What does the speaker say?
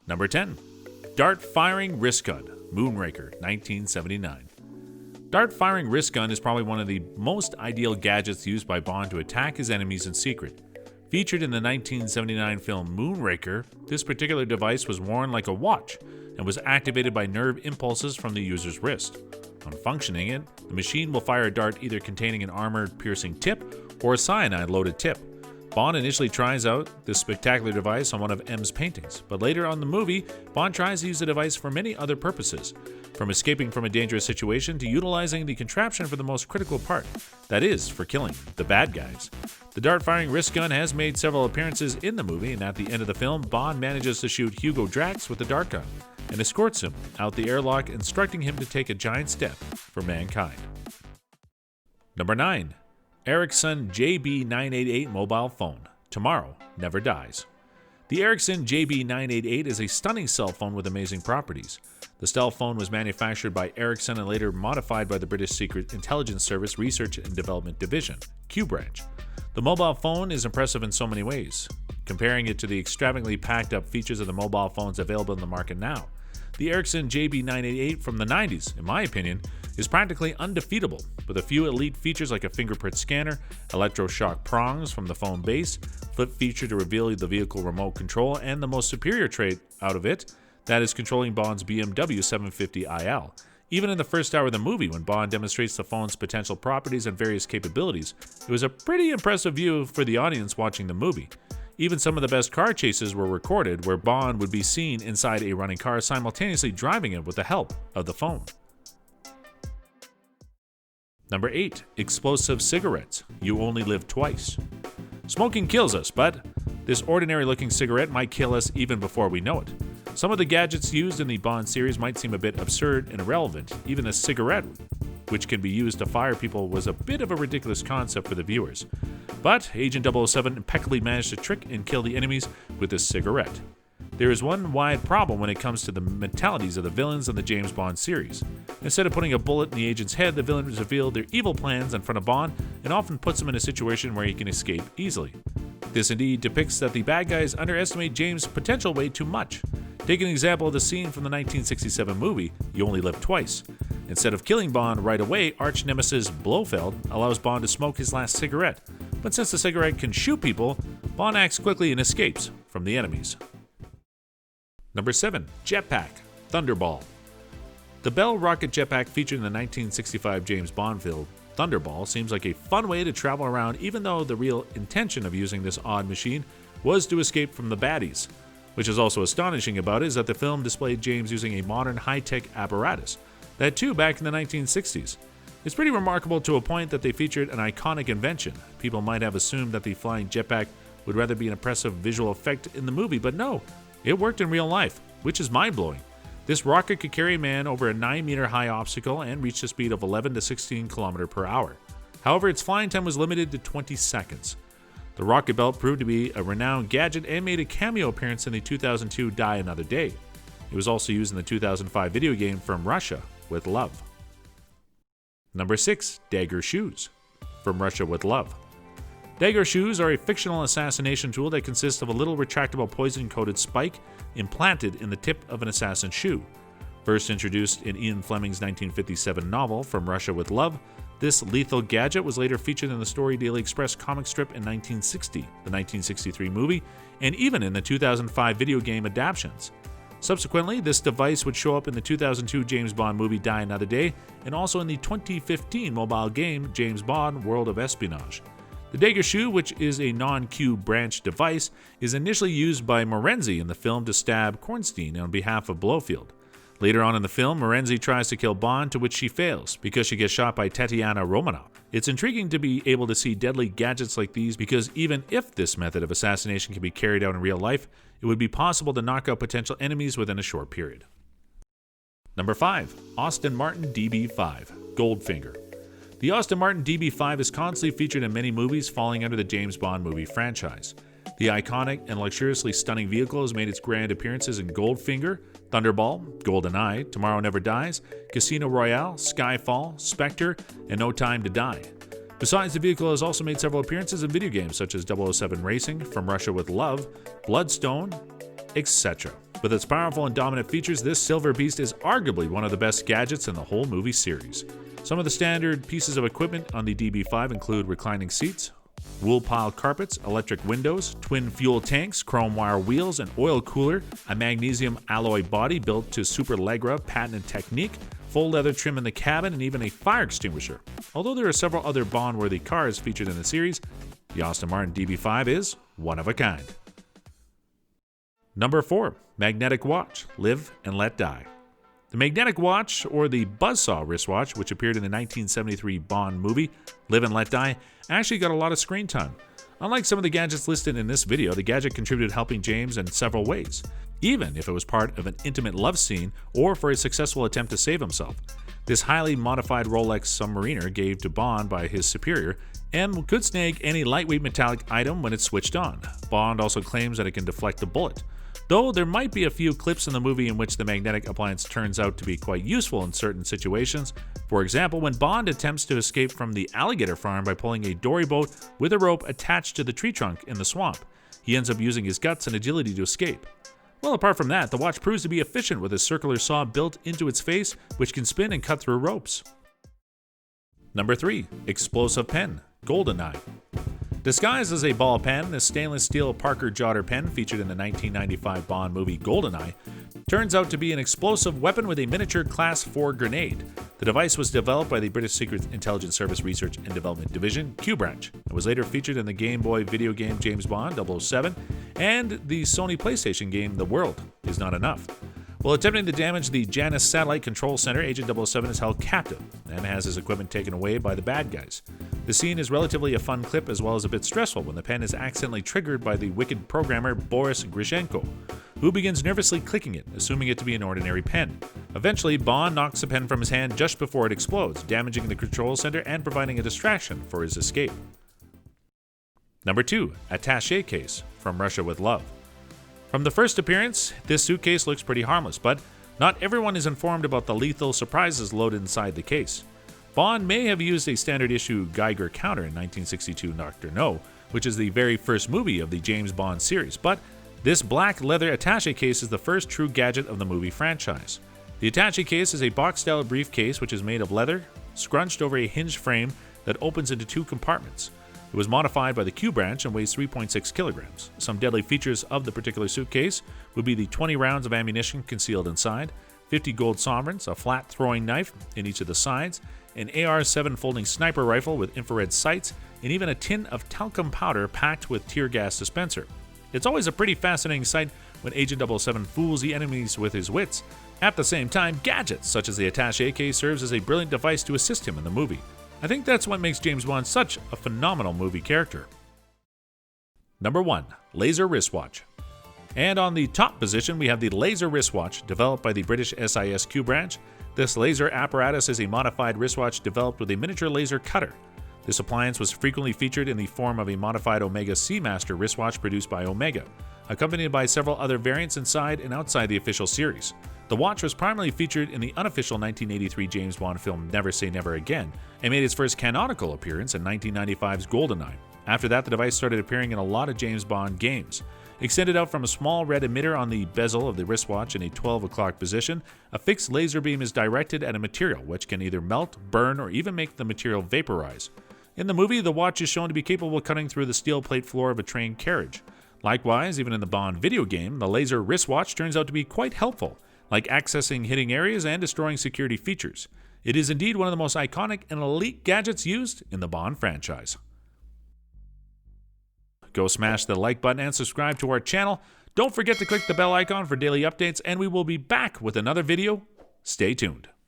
Number 10. Dart-firing wrist gun, Moonraker, 1979. Dart-firing wrist gun is probably one of the most ideal gadgets used by Bond to attack his enemies in secret. Featured in the 1979 film Moonraker, this particular device was worn like a watch and was activated by nerve impulses from the user's wrist. On functioning it, the machine will fire a dart either containing an armor-piercing tip or a cyanide-loaded tip. Bond initially tries out this spectacular device on one of M's paintings, but later on in the movie, Bond tries to use the device for many other purposes, from escaping from a dangerous situation to utilizing the contraption for the most critical part, that is, for killing the bad guys. The dart-firing wrist gun has made several appearances in the movie, and at the end of the film, Bond manages to shoot Hugo Drax with the dart gun and escorts him out the airlock, instructing him to take a giant step for mankind. Number 9. ERICCSON JB988 mobile phone. Tomorrow never dies. The ERICCSON JB988 is a stunning cell phone with amazing properties. The cell phone was manufactured by Ericsson and later modified by the British Secret Intelligence Service Research and Development Division, Q Branch. The mobile phone is impressive in so many ways. Comparing it to the extravagantly packed up features of the mobile phones available in the market now, the ERICCSON JB988 from the 90s, in my opinion, is practically undefeatable, with a few elite features like a fingerprint scanner, electroshock prongs from the phone base, flip feature to reveal the vehicle remote control, and the most superior trait out of it, that is controlling Bond's BMW 750iL. Even in the first hour of the movie, when Bond demonstrates the phone's potential properties and various capabilities, it was a pretty impressive view for the audience watching the movie. Even some of the best car chases were recorded, where Bond would be seen inside a running car simultaneously driving it with the help of the phone. Number 8. Explosive cigarettes. You only live twice. Smoking kills us, but this ordinary-looking cigarette might kill us even before we know it. Some of the gadgets used in the Bond series might seem a bit absurd and irrelevant. Even the cigarette, which can be used to fire people, was a bit of a ridiculous concept for the viewers. But Agent 007 impeccably managed to trick and kill the enemies with this cigarette. There is one wide problem when it comes to the mentalities of the villains in the James Bond series. Instead of putting a bullet in the agent's head, the villains reveal their evil plans in front of Bond and often puts him in a situation where he can escape easily. This indeed depicts that the bad guys underestimate James' potential way too much. Take an example of the scene from the 1967 movie, You Only Live Twice. Instead of killing Bond right away, arch nemesis Blofeld allows Bond to smoke his last cigarette. But since the cigarette can shoot people, Bond acts quickly and escapes from the enemies. Number 7. JETPACK, Thunderball. The Bell rocket jetpack featured in the 1965 James Bond film Thunderball seems like a fun way to travel around, even though the real intention of using this odd machine was to escape from the baddies. Which is also astonishing about it is that the film displayed James using a modern high-tech apparatus. That too back in the 1960s. It's pretty remarkable to a point that they featured an iconic invention. People might have assumed that the flying jetpack would rather be an impressive visual effect in the movie, but no, it worked in real life, which is mind-blowing. This rocket could carry a man over a 9-meter high obstacle and reach a speed of 11 to 16 km per hour. However, its flying time was limited to 20 seconds. The rocket belt proved to be a renowned gadget and made a cameo appearance in the 2002 Die Another Day. It was also used in the 2005 video game From Russia with Love. Number 6. Dagger shoes. From Russia with Love. Dagger shoes are a fictional assassination tool that consists of a little retractable poison-coated spike implanted in the tip of an assassin's shoe. First introduced in Ian Fleming's 1957 novel From Russia with Love, this lethal gadget was later featured in the Story Daily Express comic strip in 1960, the 1963 movie, and even in the 2005 video game adaptations. Subsequently, this device would show up in the 2002 James Bond movie Die Another Day, and also in the 2015 mobile game James Bond World of Espionage. The Dagger shoe, which is a non-Q branch device, is initially used by Morenzi in the film to stab Kornstein on behalf of Blofeld. Later on in the film, Morenzi tries to kill Bond, to which she fails, because she gets shot by Tatiana Romanov. It's intriguing to be able to see deadly gadgets like these, because even if this method of assassination can be carried out in real life, it would be possible to knock out potential enemies within a short period. Number 5. Aston Martin DB5, Goldfinger. The Aston Martin DB5 is constantly featured in many movies falling under the James Bond movie franchise. The iconic and luxuriously stunning vehicle has made its grand appearances in Goldfinger, Thunderball, GoldenEye, Tomorrow Never Dies, Casino Royale, Skyfall, Spectre, and No Time to Die. Besides, the vehicle has also made several appearances in video games such as 007 Racing, From Russia with Love, Bloodstone, etc. With its powerful and dominant features, this silver beast is arguably one of the best gadgets in the whole movie series. Some of the standard pieces of equipment on the DB5 include reclining seats, wool pile carpets, electric windows, twin fuel tanks, chrome wire wheels, an oil cooler, a magnesium alloy body built to Super Legra patented technique, full leather trim in the cabin, and even a fire extinguisher. Although there are several other Bond-worthy cars featured in the series, the Aston Martin DB5 is one of a kind. Number 4. Magnetic Watch. Live and Let Die. The Magnetic Watch, or the Buzzsaw wristwatch, which appeared in the 1973 Bond movie Live and Let Die, actually got a lot of screen time. Unlike some of the gadgets listed in this video, the gadget contributed helping James in several ways, even if it was part of an intimate love scene or for a successful attempt to save himself. This highly modified Rolex Submariner gave to Bond by his superior and could snag any lightweight metallic item when it's switched on. Bond also claims that it can deflect a bullet. Though there might be a few clips in the movie in which the magnetic appliance turns out to be quite useful in certain situations. For example, when Bond attempts to escape from the alligator farm by pulling a dory boat with a rope attached to the tree trunk in the swamp, he ends up using his guts and agility to escape. Well, apart from that, the watch proves to be efficient with a circular saw built into its face, which can spin and cut through ropes. Number 3. Explosive Pen. GoldenEye. Disguised as a ball pen, this stainless steel Parker Jotter pen featured in the 1995 Bond movie GoldenEye turns out to be an explosive weapon with a miniature Class 4 grenade. The device was developed by the British Secret Intelligence Service Research and Development Division, Q Branch. It was later featured in the Game Boy video game James Bond 007 and the Sony PlayStation game The World Is Not Enough. While attempting to damage the Janus Satellite Control Center, Agent 007 is held captive and has his equipment taken away by the bad guys. The scene is relatively a fun clip as well as a bit stressful when the pen is accidentally triggered by the wicked programmer Boris Grishenko, who begins nervously clicking it, assuming it to be an ordinary pen. Eventually, Bond knocks the pen from his hand just before it explodes, damaging the control center and providing a distraction for his escape. Number 2. Attache Case. From Russia with Love. From the first appearance, this suitcase looks pretty harmless, but not everyone is informed about the lethal surprises loaded inside the case. Bond may have used a standard issue Geiger counter in 1962 Dr. No, which is the very first movie of the James Bond series, but this black leather attache case is the first true gadget of the movie franchise. The attache case is a box-style briefcase which is made of leather, scrunched over a hinged frame that opens into 2 compartments. It was modified by the Q Branch and weighs 3.6 kilograms. Some deadly features of the particular suitcase would be the 20 rounds of ammunition concealed inside, 50 gold sovereigns, a flat throwing knife in each of the sides, an AR-7 folding sniper rifle with infrared sights, and even a tin of talcum powder packed with tear gas dispenser. It's always a pretty fascinating sight when Agent 007 fools the enemies with his wits. At the same time, gadgets such as the attache case serves as a brilliant device to assist him in the movie. I think that's what makes James Bond such a phenomenal movie character. Number 1. Laser Wristwatch. And on the top position, we have the laser wristwatch developed by the British SIS Q Branch. This laser apparatus is a modified wristwatch developed with a miniature laser cutter. This appliance was frequently featured in the form of a modified Omega Seamaster wristwatch produced by Omega, accompanied by several other variants inside and outside the official series. The watch was primarily featured in the unofficial 1983 James Bond film Never Say Never Again and made its first canonical appearance in 1995's GoldenEye. After that, the device started appearing in a lot of James Bond games. Extended out from a small red emitter on the bezel of the wristwatch in a 12 o'clock position, a fixed laser beam is directed at a material which can either melt, burn, or even make the material vaporize. In the movie, the watch is shown to be capable of cutting through the steel plate floor of a train carriage. Likewise, even in the Bond video game, the laser wristwatch turns out to be quite helpful, like accessing hidden areas and destroying security features. It is indeed one of the most iconic and elite gadgets used in the Bond franchise. Go smash the like button and subscribe to our channel. Don't forget to click the bell icon for daily updates, and we will be back with another video. Stay tuned.